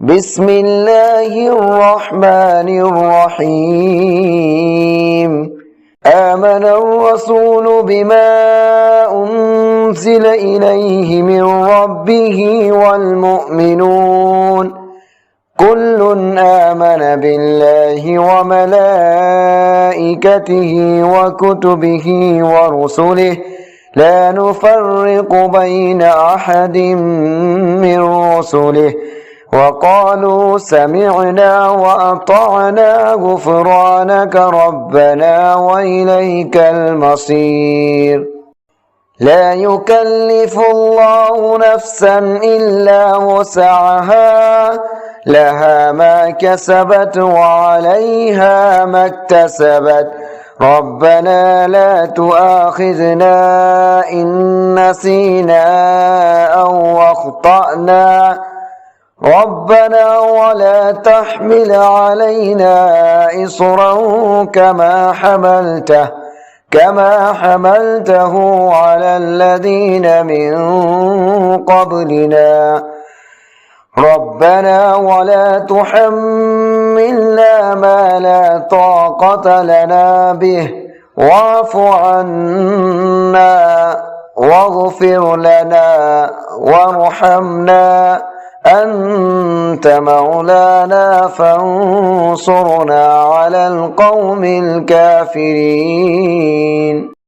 بسم الله الرحمن الرحيم آمن الرسول بما أنزل إليه من ربه والمؤمنون كل آمن بالله وملائكته وكتبه ورسله لا نفرق بين أحد من رسله وقالوا سمعنا وأطعنا غفرانك ربنا وإليك المصير لا يكلف الله نفسا إلا وسعها لها ما كسبت وعليها ما اكتسبت ربنا لا تؤاخذنا إن نسينا أو أخطأنا ربنا ولا تحمل علينا إصرا كما حملته على الذين من قبلنا ربنا ولا تحملنا ما لا طاقة لنا به واعف عنا واغفر لنا وارحمنا أنت مولانا فانصرنا على القوم الكافرين